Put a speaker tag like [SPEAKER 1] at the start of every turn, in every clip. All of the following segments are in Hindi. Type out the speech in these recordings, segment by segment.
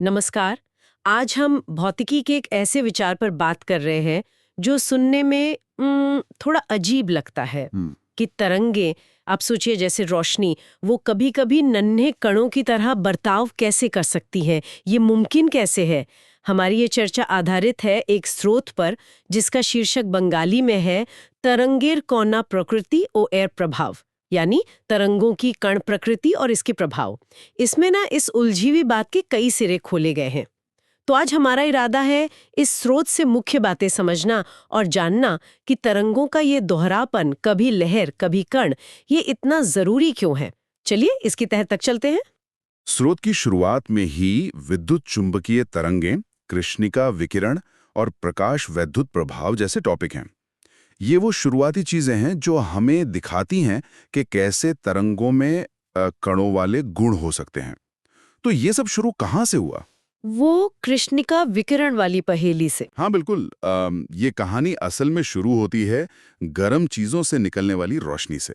[SPEAKER 1] नमस्कार। आज हम भौतिकी के एक ऐसे विचार पर बात कर रहे हैं जो सुनने में थोड़ा अजीब लगता है
[SPEAKER 2] हम्म।
[SPEAKER 1] कि तरंगे, आप सोचिए जैसे रोशनी, वो कभी-कभी नन्हे कणों की तरह बर्ताव कैसे कर सकती हैं, ये मुमकिन कैसे है। हमारी ये चर्चा आधारित है एक स्रोत पर जिसका शीर्षक बंगाली में है तरंगेर कौना प्रकृति ओ एर प्रभाव, यानी तरंगों की कण प्रकृति और इसके प्रभाव। इसमें ना इस उलझी हुई बात के कई सिरे खोले गए हैं। तो आज हमारा इरादा है इस स्रोत से मुख्य बातें समझना और जानना कि तरंगों का ये दोहरापन, कभी लहर कभी कण, ये इतना जरूरी क्यों है। चलिए इसकी तह तक चलते हैं।
[SPEAKER 2] स्रोत की शुरुआत में ही विद्युत चुंबकीय तरंगें, कृष्णिका विकिरण और प्रकाश वैद्युत प्रभाव जैसे टॉपिक हैं। ये वो शुरुआती चीजें हैं जो हमें दिखाती हैं कि कैसे तरंगों में कणों वाले गुण हो सकते हैं। तो ये सब शुरू कहाँ से हुआ?
[SPEAKER 1] वो कृष्णिका विकिरण वाली पहेली से।
[SPEAKER 2] हाँ बिल्कुल। ये कहानी असल में शुरू होती है गर्म चीजों से निकलने वाली रोशनी से।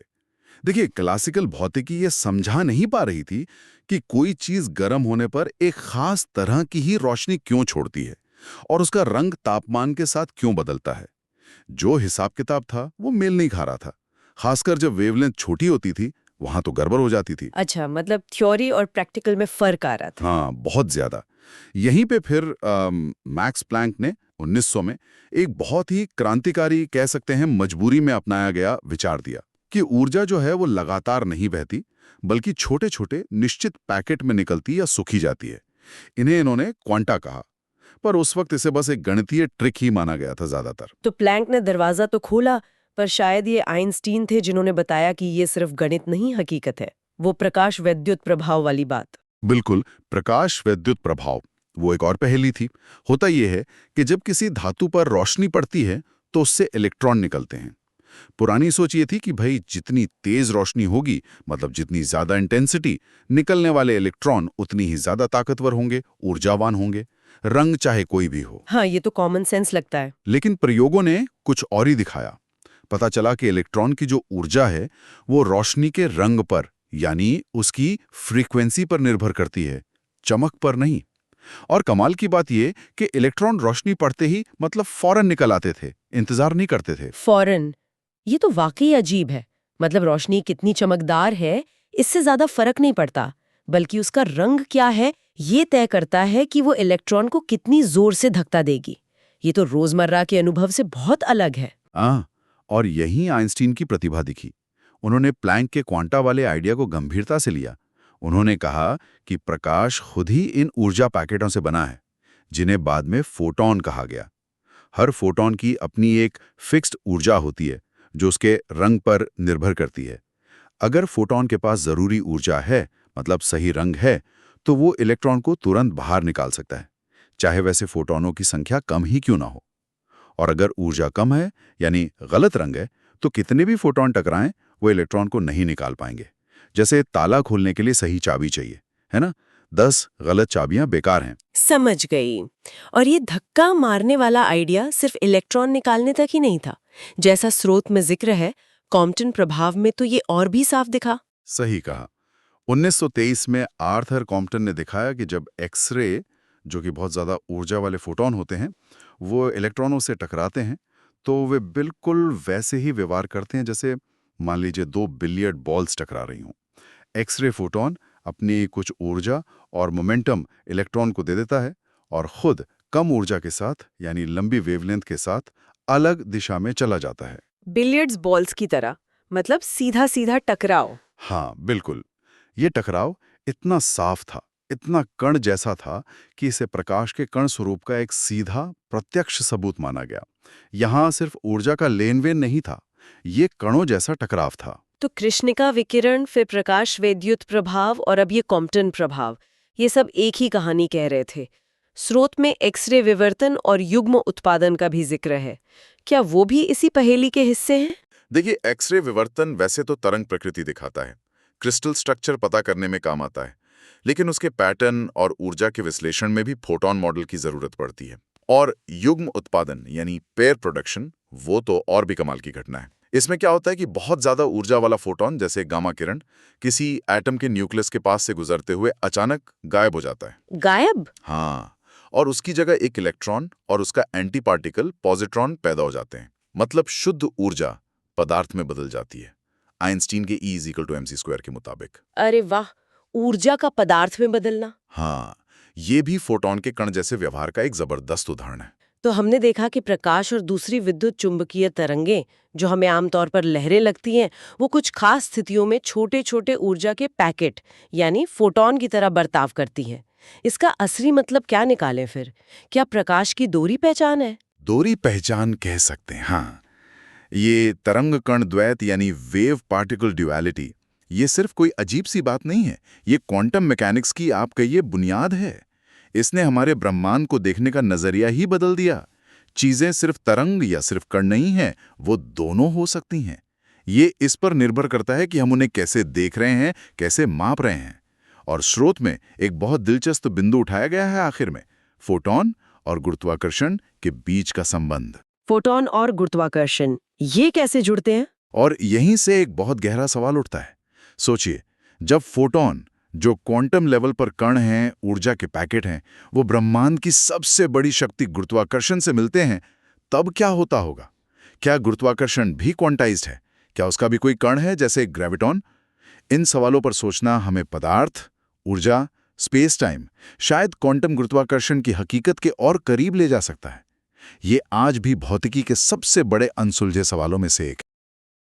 [SPEAKER 2] देखिए, क्लासिकल भौतिकी ये समझा नहीं पा रही थी कि कोई चीज गर्म होने पर एक खास तरह की ही रोशनी क्यों छोड़ती है और उसका रंग तापमान के साथ क्यों बदलता है। जो हिसाब किताब था वो मेल नहीं खा रहा था। खासकर जब वेवलेंथ छोटी होती थी, वहां तो गड़बड़ हो जाती थी।
[SPEAKER 1] अच्छा, मतलब थ्योरी और प्रैक्टिकल में फर्क आ रहा था।
[SPEAKER 2] हाँ, बहुत ज्यादा। यहीं पे फिर मैक्स प्लैंक ने 1900 में एक बहुत ही क्रांतिकारी, कह सकते हैं मजबूरी में अपनाया गया विचार दिया कि ऊर्जा जो है वो लगातार नहीं बहती, बल्कि छोटे छोटे निश्चित पैकेट में निकलती या सुखी जाती है। इन्हें इन्होंने क्वांटा कहा, पर उस वक्त इसे बस एक गणितीय ट्रिक ही माना गया था ज्यादातर।
[SPEAKER 1] तो प्लैंक ने दरवाजा तो खोला, पर शायद ये आइंस्टीन थे जिन्होंने बताया कि ये सिर्फ गणित नहीं, हकीकत है। वो प्रकाश वैद्युत प्रभाव वाली बात।
[SPEAKER 2] बिल्कुल, प्रकाश वैद्युत प्रभाव वो एक और पहेली थी। होता यह है कि जब किसी धातु पर रोशनी पड़ती है तो उससे इलेक्ट्रॉन निकलते हैं। पुरानी सोच ये थी कि भाई जितनी तेज रोशनी होगी, मतलब जितनी ज्यादा इंटेंसिटी, निकलने वाले इलेक्ट्रॉन उतनी ही ज्यादा ताकतवर होंगे, ऊर्जावान होंगे, रंग चाहे कोई भी हो।
[SPEAKER 1] हाँ, ये तो कॉमन सेंस लगता है।
[SPEAKER 2] लेकिन प्रयोगों ने कुछ और ही दिखाया। पता चला कि इलेक्ट्रॉन की जो ऊर्जा है वो रोशनी के रंग पर, यानी उसकी फ्रीक्वेंसी पर निर्भर करती है, चमक पर नहीं। और कमाल की बात ये कि इलेक्ट्रॉन रोशनी पड़ते ही मतलब फौरन निकल आते थे, इंतजार नहीं करते थे।
[SPEAKER 1] फौरन? ये तो वाकई अजीब है। मतलब रोशनी कितनी चमकदार है, इससे ज्यादा फर्क नहीं पड़ता, बल्कि उसका रंग क्या है ये तय करता है कि वो इलेक्ट्रॉन को कितनी जोर से धक्का देगी। ये तो रोजमर्रा के अनुभव से बहुत अलग है।
[SPEAKER 2] और यहीं आइंस्टीन की प्रतिभा दिखी। उन्होंने प्लैंक के क्वांटा वाले आइडिया को गंभीरता से लिया। उन्होंने कहा कि प्रकाश खुद ही इन ऊर्जा पैकेटों से बना है, जिन्हें बाद में फोटॉन कहा गया। हर फोटॉन की अपनी एक फिक्स्ड ऊर्जा होती है जो उसके रंग पर निर्भर करती है। अगर फोटॉन के पास जरूरी ऊर्जा है, मतलब सही रंग है, तो वो इलेक्ट्रॉन को तुरंत बाहर निकाल सकता है, चाहे वैसे फोटॉनों की संख्या कम ही क्यों ना हो। और अगर ऊर्जा कम है, यानी गलत रंग है, तो कितने भी फोटॉन टकराएं, वो इलेक्ट्रॉन को नहीं निकाल पाएंगे। जैसे ताला खोलने के लिए सही चाबी चाहिए, है ना? 10 गलत चाबियां बेकार हैं।
[SPEAKER 1] समझ गई। और ये धक्का मारने वाला आइडिया सिर्फ इलेक्ट्रॉन निकालने तक ही नहीं था। जैसा स्रोत में जिक्र है, कॉम्पटन प्रभाव में तो ये और भी साफ दिखा।
[SPEAKER 2] सही कहा। 1923 में आर्थर कॉम्पटन ने दिखाया कि जब एक्सरे, जो कि बहुत ज़्यादा ऊर्जा वाले फोटॉन होते हैं, वो इलेक्ट्रॉनों से टकराते हैं, तो वे बिल्कुल वैसे ही व्यवहार करते हैं जैसे मान लीजिए 2 बिलियर्ड बॉल्स टकरा रही हों। एक्सरे फोटॉन अपनी कुछ ऊर्जा और मोमेंटम इलेक्ट्रॉन को दे देता है और खुद कम ऊर्जा के साथ, यानी लंबी वेवलेंथ के साथ, अलग दिशा में चला जाता है।
[SPEAKER 1] बिलियर्ड्स बॉल्स की तरह, मतलब सीधा सीधा टकराव।
[SPEAKER 2] हाँ बिल्कुल। ये टकराव इतना साफ था, इतना कण जैसा था कि इसे प्रकाश के कण स्वरूप का एक सीधा प्रत्यक्ष सबूत माना गया। यहाँ सिर्फ ऊर्जा का लेन-देन नहीं था, ये कणों जैसा टकराव था।
[SPEAKER 1] तो कृष्णिका विकिरण, फिर प्रकाश वैद्युत प्रभाव और अब ये कॉम्पटन प्रभाव, ये सब एक ही कहानी कह रहे थे। स्रोत में एक्सरे विवर्तन और युग्म उत्पादन का भी जिक्र है। क्या वो भी इसी पहेली के हिस्से हैं?
[SPEAKER 3] देखिए, एक्सरे विवर्तन वैसे तो तरंग प्रकृति दिखाता है, क्रिस्टल स्ट्रक्चर पता करने में काम आता है, लेकिन उसके पैटर्न और ऊर्जा के विश्लेषण में भी फोटॉन मॉडल की जरूरत पड़ती है। और युग्म उत्पादन यानी पेयर प्रोडक्शन, वो तो और भी कमाल की घटना है। इसमें क्या होता है कि बहुत ज्यादा ऊर्जा वाला फोटॉन जैसे गामा किरण किसी एटम के न्यूक्लियस के पास से गुजरते हुए अचानक गायब हो जाता है।
[SPEAKER 1] गायब?
[SPEAKER 3] हाँ, और उसकी जगह एक इलेक्ट्रॉन और उसका एंटी पार्टिकल पॉजिट्रॉन पैदा हो जाते हैं। मतलब शुद्ध ऊर्जा पदार्थ में बदल जाती है, आइंस्टीन के E=mc² के मुताबिक।
[SPEAKER 1] अरे वाह, ऊर्जा का पदार्थ में बदलना।
[SPEAKER 3] हाँ, ये भी फोटॉन के कण जैसे व्यवहार का एक जबरदस्त उदाहरण है।
[SPEAKER 1] तो हमने देखा कि प्रकाश और दूसरी विद्युत चुंबकीय तरंगें जो हमें आमतौर पर लहरें लगती हैं, वो कुछ खास स्थितियों में छोटे छोटे ऊर्जा के पैकेट यानी फोटॉन की तरह बर्ताव करती हैं। इसका असली मतलब क्या निकालें फिर? क्या प्रकाश की दोहरी पहचान है?
[SPEAKER 3] दोहरी पहचान कह सकते हैं, हाँ। ये तरंग कण द्वैत यानी वेव पार्टिकल ड्युअलिटी, ये सिर्फ कोई अजीब सी बात नहीं है। ये क्वांटम मैकेनिक्स की आप कहिए बुनियाद है। इसने हमारे ब्रह्मांड को देखने का नजरिया ही बदल दिया। चीजें सिर्फ तरंग या सिर्फ कण नहीं है, वो दोनों हो सकती हैं। ये इस पर निर्भर करता है कि हम उन्हें कैसे देख रहे हैं, कैसे माप रहे हैं। और स्रोत में एक बहुत दिलचस्प बिंदु उठाया गया है आखिर में, फोटॉन और गुरुत्वाकर्षण के बीच का संबंध।
[SPEAKER 1] फोटॉन और गुरुत्वाकर्षण ये कैसे जुड़ते हैं?
[SPEAKER 3] और यहीं से एक बहुत गहरा सवाल उठता है। सोचिए, जब फोटॉन, जो क्वांटम लेवल पर कण हैं, ऊर्जा के पैकेट हैं, वो ब्रह्मांड की सबसे बड़ी शक्ति गुरुत्वाकर्षण से मिलते हैं, तब क्या होता होगा? क्या गुरुत्वाकर्षण भी क्वांटाइज्ड है? क्या उसका भी कोई कण है जैसे ग्रेविटॉन? इन सवालों पर सोचना हमें पदार्थ, ऊर्जा, स्पेस टाइम, शायद क्वांटम गुरुत्वाकर्षण की हकीकत के और करीब ले जा सकता है। ये आज भी भौतिकी के सबसे बड़े अनसुलझे सवालों में से एक है।